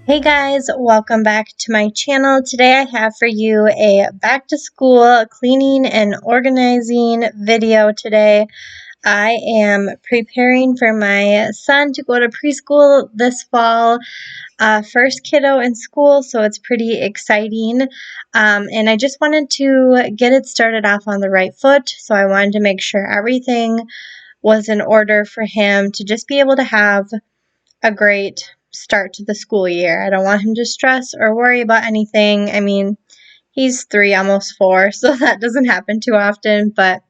Hey guys, welcome back to my channel. Today I have for you a back to school cleaning and organizing video today. I am preparing for my son to go to preschool this fall, first kiddo in school, so it's pretty exciting. And I just wanted to get it started off on the right foot, so I wanted to make sure everything was in order for him to just be able to have a great start to the school year. I don't want him to stress or worry about anything. I mean, he's 3, almost 4, so that doesn't happen too often, but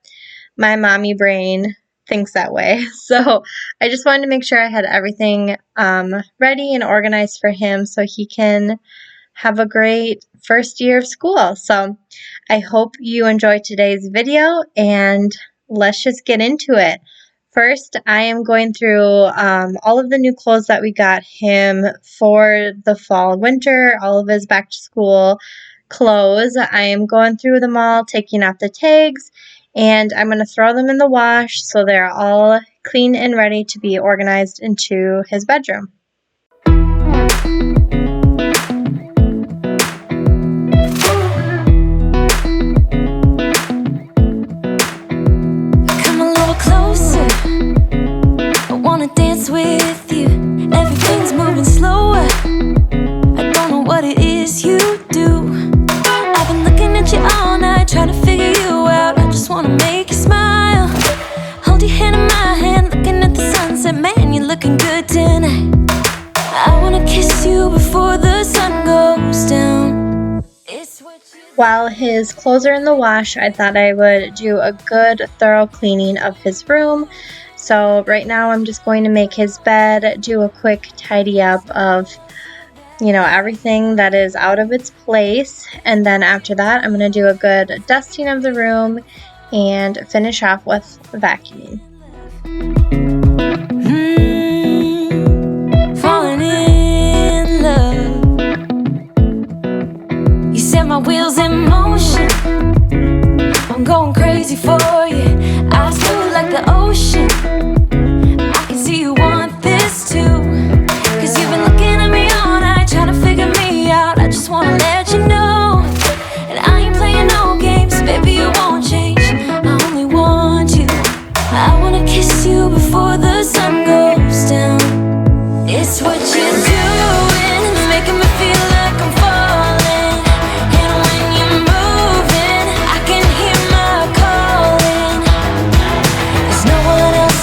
my mommy brain thinks that way. So I just wanted to make sure I had everything ready and organized for him so he can have a great first year of school. So I hope you enjoy today's video, and let's just get into it. First, I am going through all of the new clothes that we got him for the fall, winter, all of his back to school clothes. I am going through them all, taking off the tags, and I'm going to throw them in the wash so they're all clean and ready to be organized into his bedroom. With you, everything's moving slower. I don't know what it is you do. I've been looking at you all night, trying to figure you out. I just wanna make you smile. Hold your hand in my hand, looking at the sunset. Man, you're looking good tonight. I wanna kiss you before the sun goes down. While his clothes are in the wash, I thought I would do a good thorough cleaning of his room. So right now I'm just going to make his bed, do a quick tidy up of, everything that is out of its place. And then after that, I'm going to do a good dusting of the room and finish off with vacuuming. Falling in love. You set my wheels in motion. I'm going crazy for you. I feel like the ocean. I can see you want this too. Cause you've been looking at me all night, trying to figure me out. I just wanna let you know. And I ain't playing no games, baby, you won't change. I only want you. I wanna kiss you before the sun goes down. It's what you're doing, it's making me feel like I'm falling. And when you're moving, I can hear my calling. There's no one else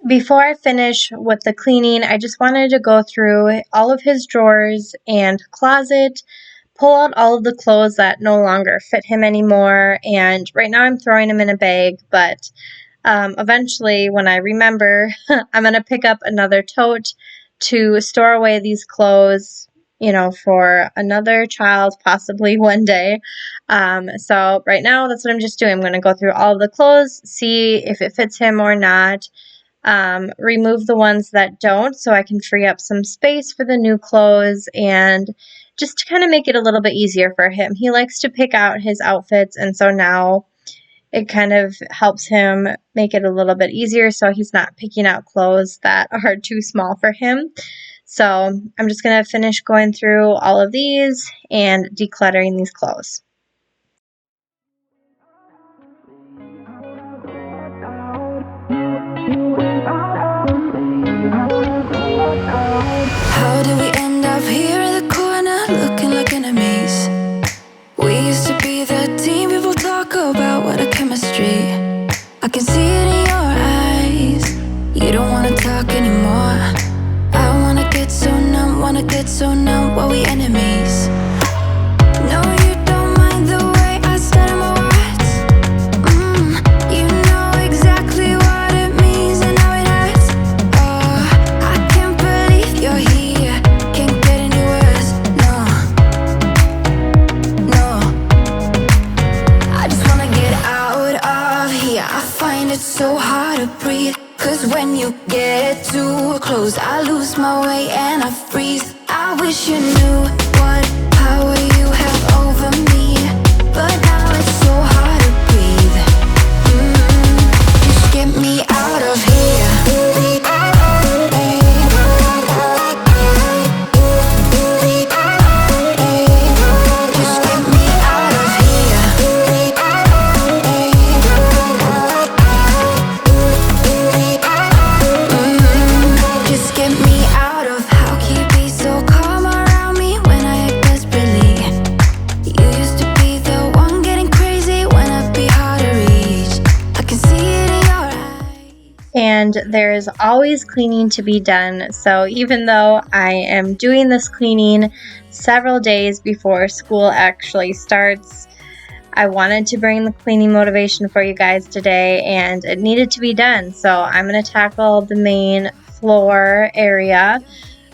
Before I finish with the cleaning, I just wanted to go through all of his drawers and closet, pull out all of the clothes that no longer fit him anymore. And right now I'm throwing them in a bag, but eventually when I remember, I'm going to pick up another tote to store away these clothes, for another child, possibly one day. So right now that's what I'm just doing. I'm going to go through all of the clothes, see if it fits him or not. Remove the ones that don't so I can free up some space for the new clothes and just to kind of make it a little bit easier for him. He likes to pick out his outfits, and so now it kind of helps him make it a little bit easier so he's not picking out clothes that are too small for him. So I'm just going to finish going through all of these and decluttering these clothes. How did we end up here in the corner looking like enemies? We used to be the team people talk about, what a chemistry. I can see it in your eyes. You don't wanna talk anymore. I wanna get so numb while we enemies. No, you don't mind the way I stutter my words. You know exactly what it means and how it hurts. Oh, I can't believe you're here. Can't get any worse. No. I just wanna get out of here. I find it so hard to breathe. Cause when you get too close, I lose my way and I freeze. I wish you knew what power you have over me, but now it's so hard to breathe. Just get me out of here. Just get me out of here. Just get me out of. How can you be so calm around me when I act desperately? You used to be the one getting crazy when I'd be hard to reach. I can see it in your eyes. And there's always cleaning to be done. So even though I am doing this cleaning several days before school actually starts, I wanted to bring the cleaning motivation for you guys today, and it needed to be done. So I'm going to tackle the main floor area.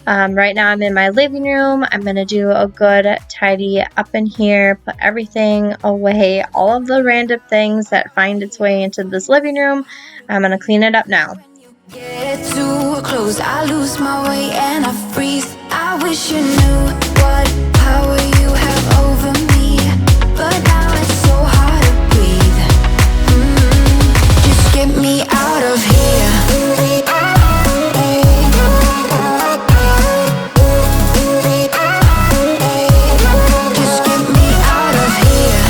Right now I'm in my living room. I'm going to do a good tidy up in here, put everything away, all of the random things that find its way into this living room. I'm going to clean it up now. Get too close, I lose my way and I freeze. I wish you knew what power you have over me, but now it's so hard to breathe. Just get me out of here. Just get me out of here.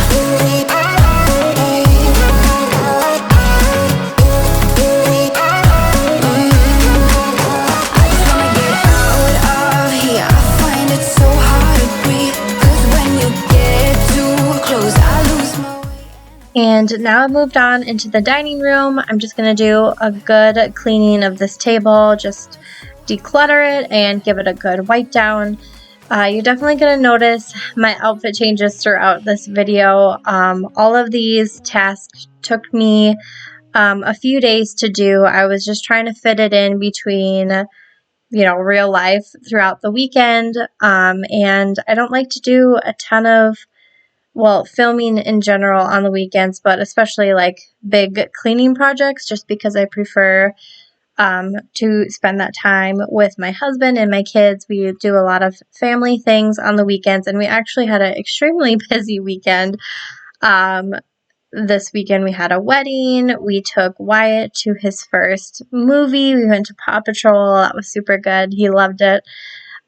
I just wanna get out of here. I find it so hard to breathe. 'Cause when you get too close, I lose my way. And now I've moved on into the dining room. I'm just going to do a good cleaning of this table, just declutter it and give it a good wipe down. You're definitely going to notice my outfit changes throughout this video. All of these tasks took me a few days to do. I was just trying to fit it in between, real life throughout the weekend. And I don't like to do a ton of filming in general on the weekends, but especially like big cleaning projects, just because I prefer to spend that time with my husband and my kids. We do a lot of family things on the weekends, and we actually had an extremely busy weekend. This weekend we had a wedding. We took Wyatt to his first movie. We went to Paw Patrol. That was super good. He loved it.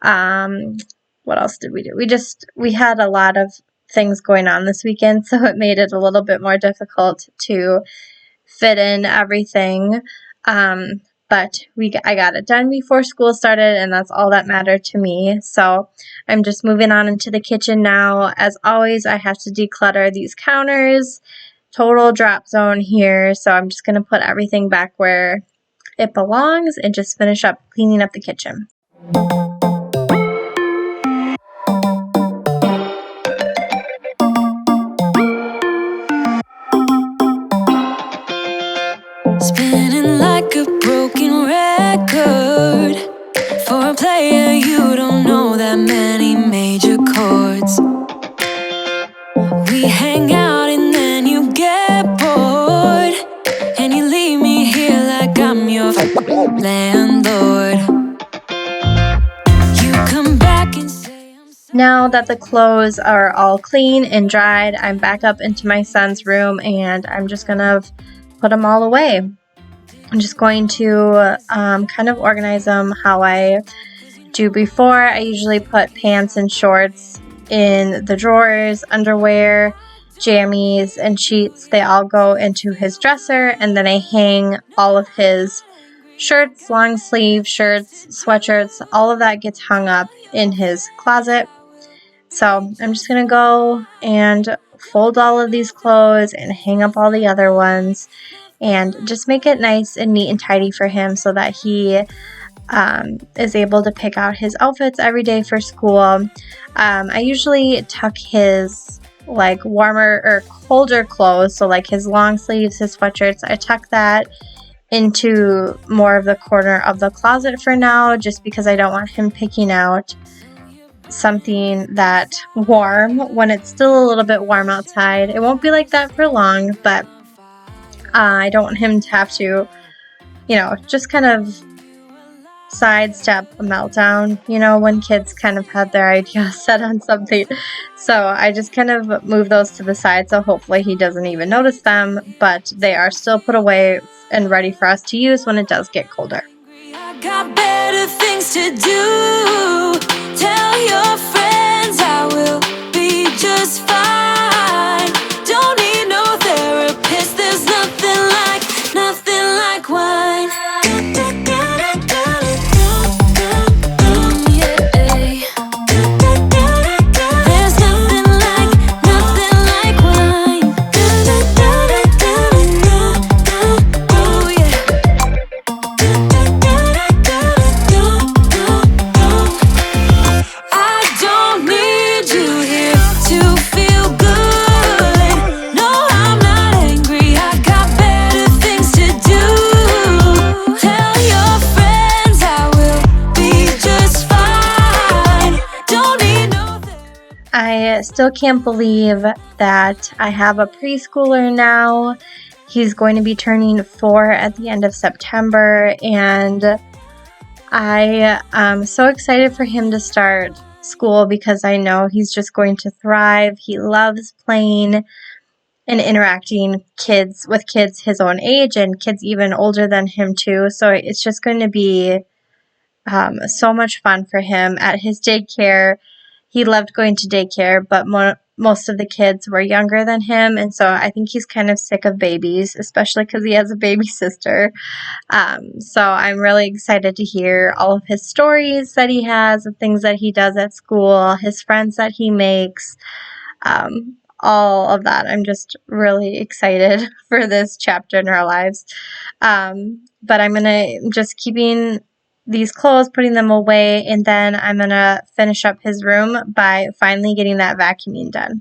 What else did we do? We had a lot of things going on this weekend, so it made it a little bit more difficult to fit in everything. But I got it done before school started, and that's all that mattered to me. So I'm just moving on into the kitchen now. As always, I have to declutter these counters. Total drop zone here, so I'm just going to put everything back where it belongs and just finish up cleaning up the kitchen. Spinning like a broken record. For a player, you don't know that many major chords. We hang out and then you get bored, and you leave me here like I'm your landlord. You come back and say I'm sorry. Now that the clothes are all clean and dried, I'm back up into my son's room and I'm just gonna put them all away. I'm just going to kind of organize them how I do before. I usually put pants and shorts in the drawers, underwear, jammies, and sheets. They all go into his dresser, and then I hang all of his shirts, long sleeve shirts, sweatshirts, all of that gets hung up in his closet. So I'm just going to go and fold all of these clothes and hang up all the other ones and just make it nice and neat and tidy for him so that he is able to pick out his outfits every day for school. I usually tuck his like warmer or colder clothes, so like his long sleeves, his sweatshirts, I tuck that into more of the corner of the closet for now, just because I don't want him picking out something that warm when it's still a little bit warm outside. It won't be like that for long, but I don't want him to have to, just kind of sidestep a meltdown, when kids kind of have their ideas set on something. So I just kind of move those to the side, so hopefully he doesn't even notice them, but they are still put away and ready for us to use when it does get colder. I got better things to do. Tell your friends I will be just fine. Don't need no therapist. There's nothing like wine. There's nothing like wine. Oh yeah. I don't need you here to feel good. No, I'm not angry. I got better things to do. Tell your friends I will be just fine. Don't need no I still can't believe that I have a preschooler now. He's going to be turning 4 at the end of September, and I am so excited for him to start school because I know he's just going to thrive. He loves playing and interacting with kids his own age and kids even older than him too. So it's just going to be so much fun for him at his daycare. He loved going to daycare, but most of the kids were younger than him, and so I think he's kind of sick of babies, especially because he has a baby sister. So I'm really excited to hear all of his stories that he has, of things that he does at school, his friends that he makes, all of that. I'm just really excited for this chapter in our lives. But I'm going to just keeping these clothes, putting them away, and then I'm going to finish up his room by finally getting that vacuuming done.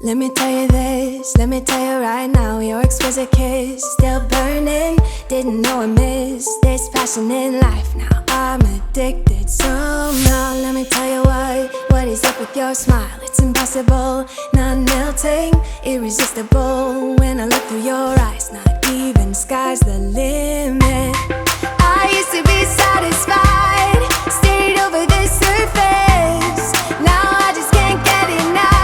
Let me tell you this, let me tell you right now, your exquisite kiss still burning. Didn't know I missed this passion in life. Now I'm addicted somehow. Let me tell you what is up with your smile? It's impossible, not melting, irresistible. When I look through your eyes, not even sky's the limit. I used to be satisfied, stayed over the surface. Now I just can't get enough.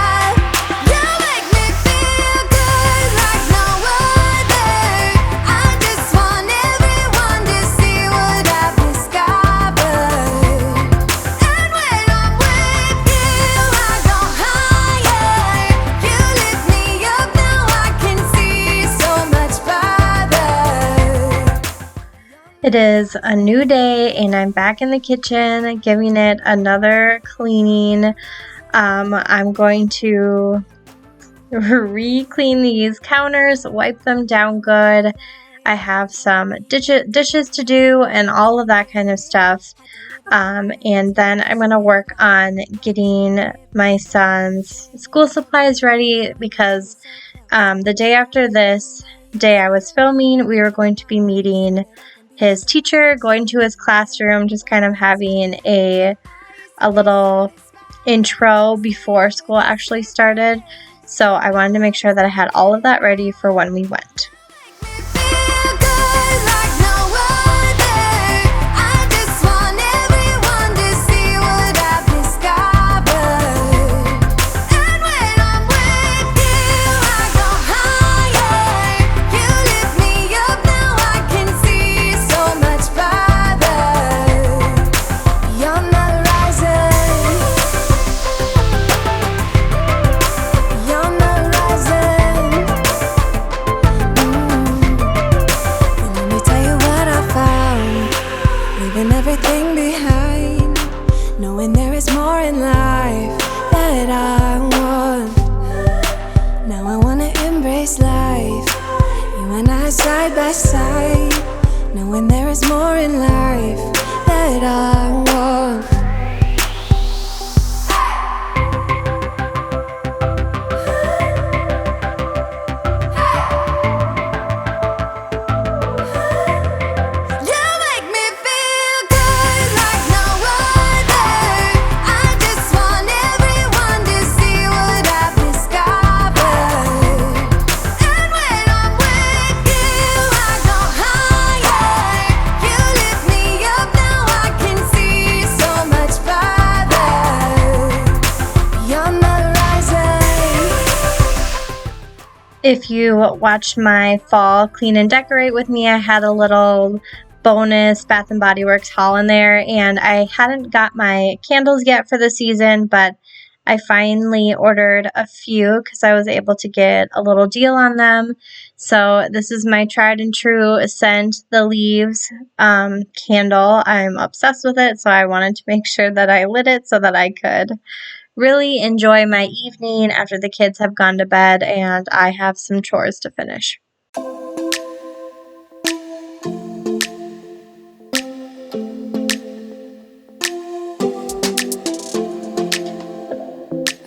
It is a new day and I'm back in the kitchen giving it another cleaning. I'm going to re-clean these counters, wipe them down good. I have some dishes to do and all of that kind of stuff. And then I'm going to work on getting my son's school supplies ready because the day after this day I was filming, we were going to be meeting his teacher, going to his classroom, just kind of having a little intro before school actually started. So I wanted to make sure that I had all of that ready for when we went. Everything behind, knowing there is more in life that I want. Now I wanna embrace life, you and I side by side, knowing there is more in life that I want. If you watched my fall clean and decorate with me, I had a little bonus Bath & Body Works haul in there, and I hadn't got my candles yet for the season, but I finally ordered a few because I was able to get a little deal on them. So this is my tried and true scent, the Leaves candle. I'm obsessed with it, so I wanted to make sure that I lit it so that I could really enjoy my evening after the kids have gone to bed and I have some chores to finish.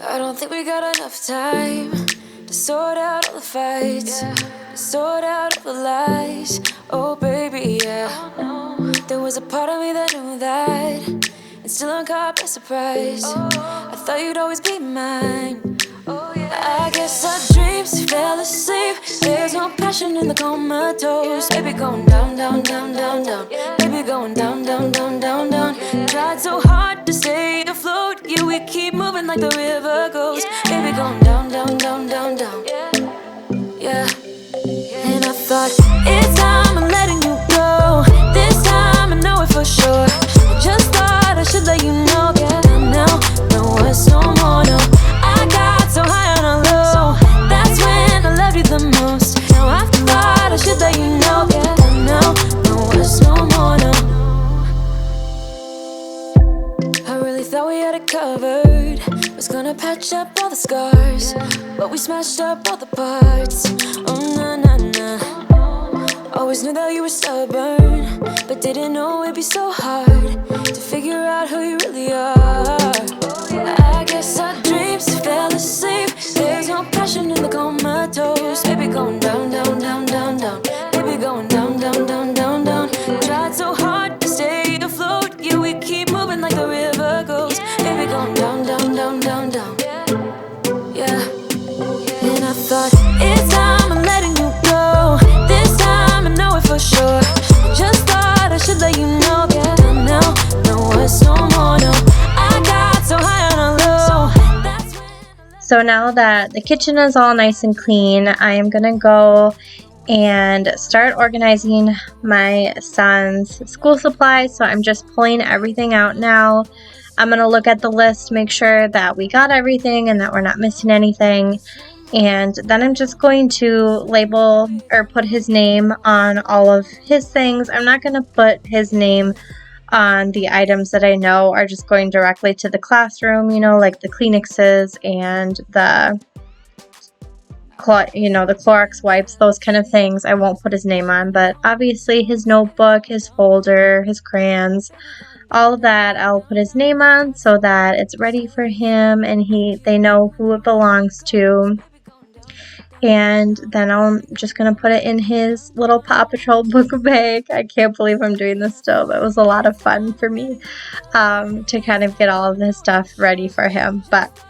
I don't think we got enough time to sort out all the fights, to sort out all the lies. Oh baby, yeah. There was a part of me that knew that, and still I'm caught by surprise. I thought you'd always be mine. I guess our dreams fell asleep. There's no passion in the comatose. Baby going down, down, down, down, down. Baby going down, down, down, down, down. Tried so hard to stay afloat. Yeah, we keep moving like the river goes. Baby going down, down, down, down, down. Yeah. And I thought, it's time I'm letting you go. This time I know it for sure. I just thought I should let you know. Yeah, now, no words no more, no. I got so high on a low. That's when I loved you the most. Now I thought I should let you know. Yeah, now, no words no more, no. I really thought we had it covered. Was gonna patch up all the scars, but we smashed up all the parts. Oh na na na. Always knew that you were stubborn, but didn't know it'd be so hard to figure out who you really are. I guess our dreams fell asleep. There's no passion in the comatose. Baby going down, down, down, down, down. Baby going down, down, down, down, down. Tried so hard to stay afloat. Yeah, we keep moving like the river goes. Baby going down, down, down, down, down. Yeah. And I thought, it's time I'm letting you go. This time I know it for sure. Just thought I should let you know. Yeah, now, no words no more, no. I got so high on a low. That's when So now that the kitchen is all nice and clean, I am gonna go and start organizing my son's school supplies. So I'm just pulling everything out now. I'm gonna look at the list, make sure that we got everything and that we're not missing anything. And then I'm just going to label or put his name on all of his things. I'm not gonna put his name on the items that I know are just going directly to the classroom, you know, like the Kleenexes and the the Clorox wipes, those kind of things, I won't put his name on. But obviously his notebook, his folder, his crayons, all of that I'll put his name on so that it's ready for him and they know who it belongs to. And then I'm just going to put it in his little Paw Patrol book bag. I can't believe I'm doing this still, but it was a lot of fun for me to kind of get all of this stuff ready for him. But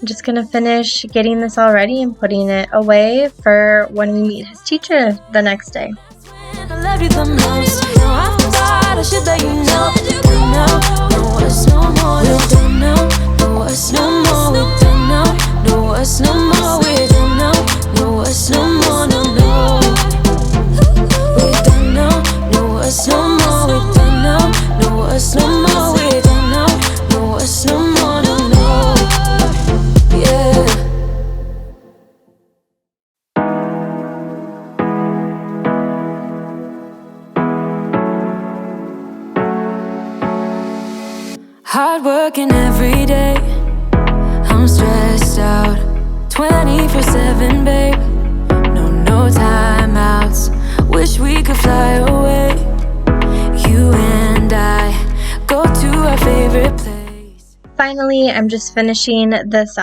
I'm just going to finish getting this all ready and putting it away for when we meet his teacher the next day. Hard working every day, I'm stressed out 24/7, babe. No timeouts, wish we could fly away. You and I go to our favorite place. Finally, I'm just finishing this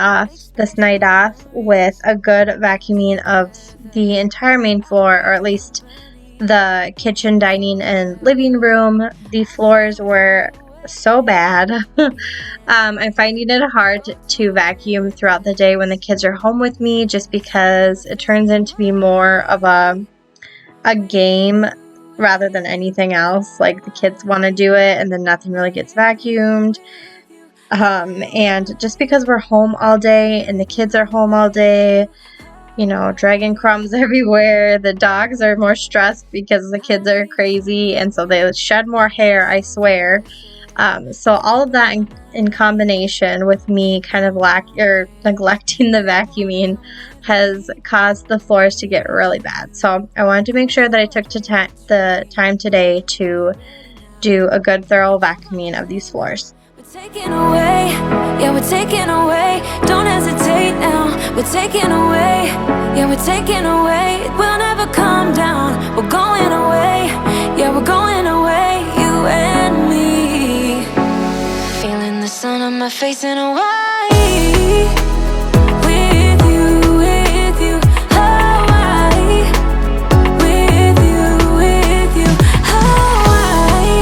night off with a good vacuuming of the entire main floor, or at least the kitchen, dining, and living room. The floors were so bad. I'm finding it hard to vacuum throughout the day when the kids are home with me, just because it turns into be more of a game rather than anything else. Like, the kids want to do it and then nothing really gets vacuumed. And just because we're home all day and the kids are home all day, dragging crumbs everywhere. The dogs are more stressed because the kids are crazy, and so they shed more hair, I swear. So all of that in combination with me kind of neglecting the vacuuming has caused the floors to get really bad. So I wanted to make sure that I took the time today to do a good thorough vacuuming of these floors. We're taking away, yeah, we're taking away. Don't hesitate now. We're taking away, yeah, we're taking away. We'll never come down. We're going away, yeah, we're going away. You and me, feeling the sun on my face in Hawaii. With you, Hawaii. With you, Hawaii.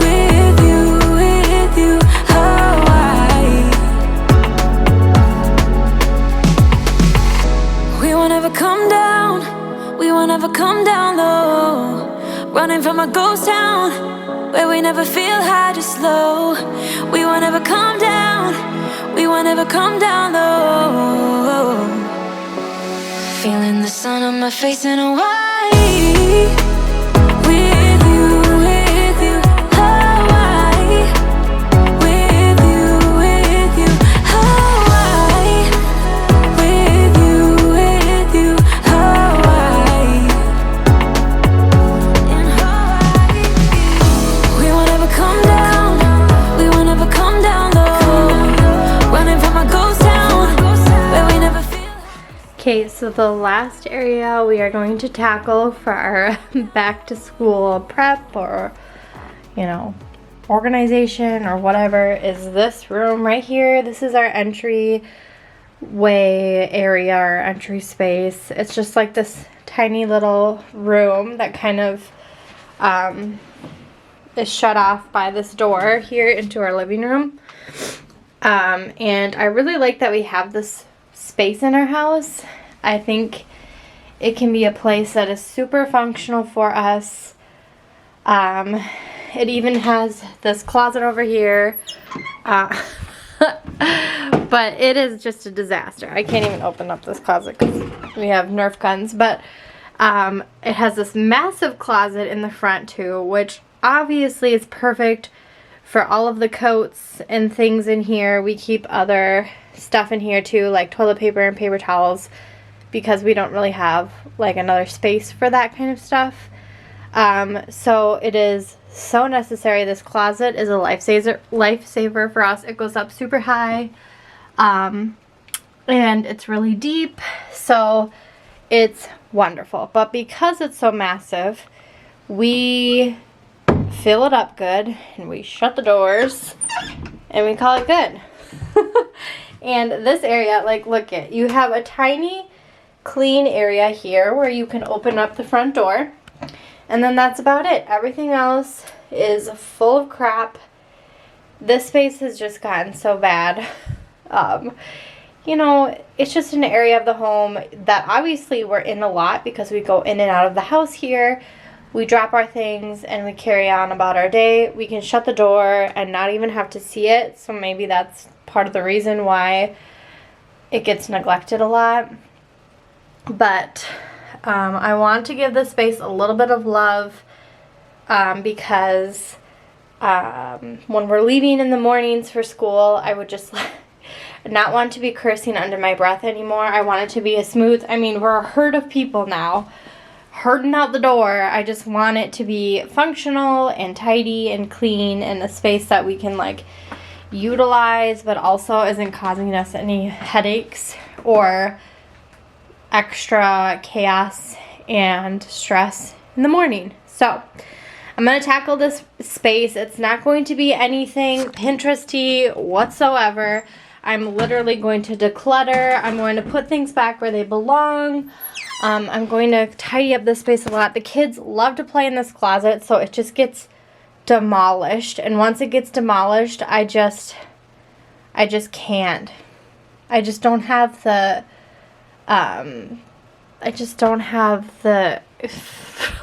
With you, Hawaii. We won't ever come down. We won't ever come down low. Running from a ghost town where we never feel high, just low. We won't ever come down. We won't ever come down low. Feeling the sun on my face in Hawaii. With you, Hawaii. With you, Hawaii. With you, Hawaii. In Hawaii. We won't ever come down. We won't ever come down low. Running from a ghost town where we never feel. Okay, so the last area we are going to tackle for our back to school prep or, organization or whatever is this room right here. This is our entry way area, our entry space. It's just like this tiny little room that kind of is shut off by this door here into our living room. And I really like that we have this space in our house. I think it can be a place that is super functional for us. It even has this closet over here. But it is just a disaster. I can't even open up this closet because we have Nerf guns. But it has this massive closet in the front too, which obviously is perfect for all of the coats and things in here. We keep other stuff in here too, like toilet paper and paper towels, because we don't really have like another space for that kind of stuff. So it is so necessary. This closet is a lifesaver for us. It goes up super high. and it's really deep, so it's wonderful. But because it's so massive, we fill it up good and we shut the doors and we call it good. And this area, like, look at, you have a tiny clean area here where you can open up the front door, and then that's about it. Everything else is full of crap. This space has just gotten so bad. You know, it's just an area of the home that obviously we're in a lot because we go in and out of the house here. We drop our things and we carry on about our day. We can shut the door and not even have to see it. So maybe that's part of the reason why it gets neglected a lot. But I want to give this space a little bit of love because when we're leaving in the mornings for school, I would just not want to be cursing under my breath anymore. I want it to be a smooth, I mean, we're a herd of people now, herding out the door. I just want it to be functional and tidy and clean and a space that we can like utilize, but also isn't causing us any headaches or extra chaos and stress in the morning. So I'm going to tackle this space. It's not going to be anything Pinteresty whatsoever. I'm literally going to declutter. I'm going to put things back where they belong. I'm going to tidy up this space a lot. The kids love to play in this closet, so it just gets demolished. And once it gets demolished, I just can't. I just don't have the,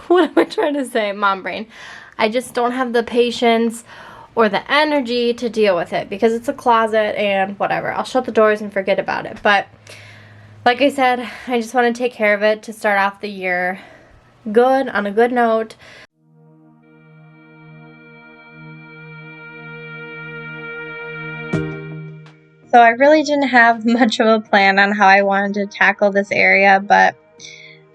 what am I trying to say? Mom brain. I just don't have the patience or the energy to deal with it because it's a closet and whatever. I'll shut the doors and forget about it. But like I said, I just want to take care of it to start off the year good, on a good note. So I really didn't have much of a plan on how I wanted to tackle this area, but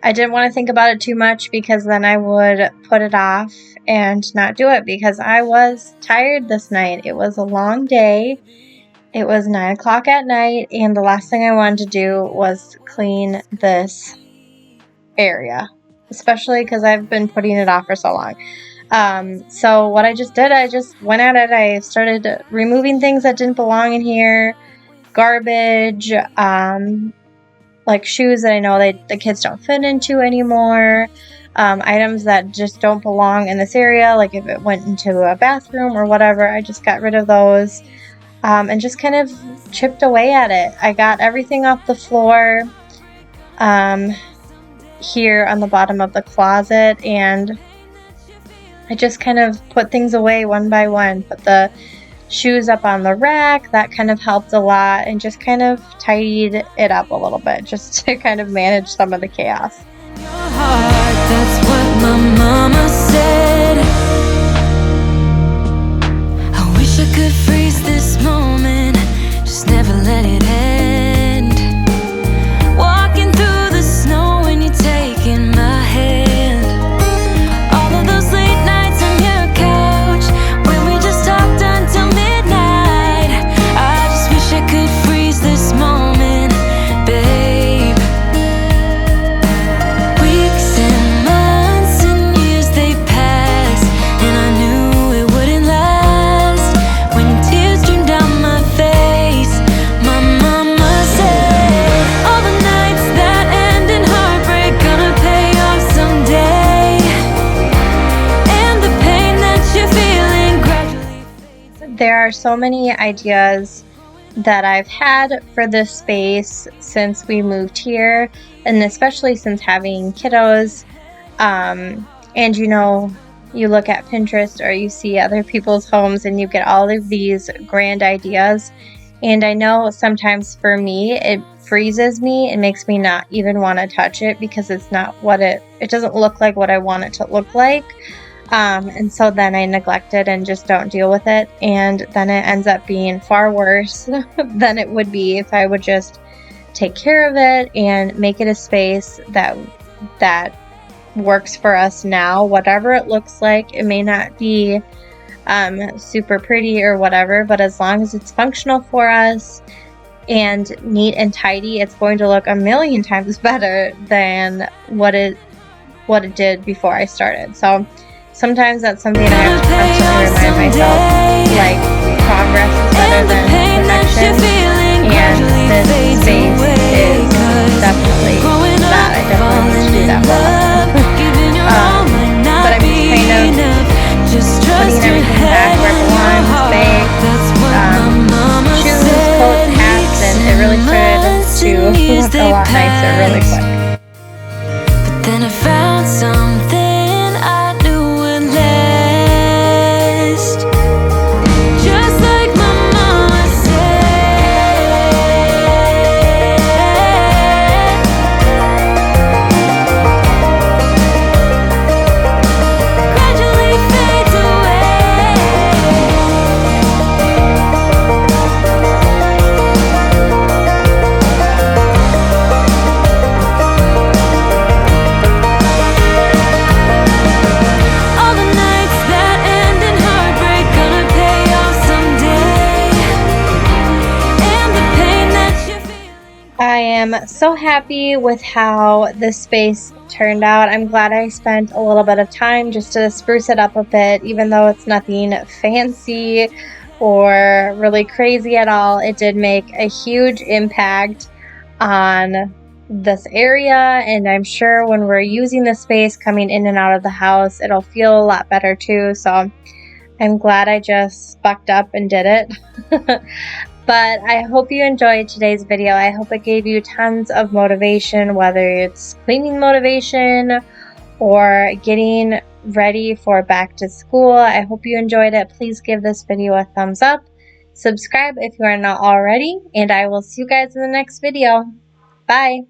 I didn't want to think about it too much because then I would put it off and not do it because I was tired this night. It was a long day. It was 9 o'clock at night, and the last thing I wanted to do was clean this area, especially because I've been putting it off for so long. So what I just did, I just went at it. I started removing things that didn't belong in here, garbage, like shoes that I know the kids don't fit into anymore, items that just don't belong in this area, like if it went into a bathroom or whatever. I just got rid of those and just kind of chipped away at it. I got everything off the floor here on the bottom of the closet, and I just kind of put things away one by one, put the shoes up on the rack. That kind of helped a lot, and just kind of tidied it up a little bit just to kind of manage some of the chaos. That's what my mama said. I wish I could freeze this moment, just never let it end. Walking through the snow when you're taking my hand. All of those late nights on your couch when we just talked until midnight. I just wish I could freeze this moment, babe. Weeks and months and years they passed, and I knew it wouldn't last. When tears streamed down my face, my mama said, all the nights that end in heartbreak gonna pay off someday, and the pain that you're feeling gradually fades. There are so many ideas that I've had for this space since we moved here, and especially since having kiddos. And you know, you look at Pinterest or you see other people's homes and you get all of these grand ideas. And I know sometimes for me, it freezes me. It makes me not even want to touch it because it's not what it doesn't look like what I want it to look like. And so then I neglect it and just don't deal with it. And then it ends up being far worse than it would be if I would just take care of it and make it a space that works for us now, whatever it looks like. It may not be super pretty or whatever, but as long as it's functional for us and neat and tidy, it's going to look a million times better than what it did before I started. So sometimes that's something I have to constantly remind myself, like progress is better than perfection, and this space is definitely that. I definitely need to do that more. But I'm just kind of putting everything back where it belongs, bags, shoes, coats, hats, and it really started to look a lot nicer really quick. But then I found something I knew would last. Just like my mama said, gradually fades I am so happy with how this space turned out. I'm glad I spent a little bit of time just to spruce it up a bit, even though it's nothing fancy or really crazy at all. It did make a huge impact on this area, and I'm sure when we're using the space coming in and out of the house, it'll feel a lot better too. So I'm glad I just bucked up and did it. But I hope you enjoyed today's video. I hope it gave you tons of motivation, whether it's cleaning motivation or getting ready for back to school. I hope you enjoyed it. Please give this video a thumbs up. Subscribe if you are not already, and I will see you guys in the next video. Bye.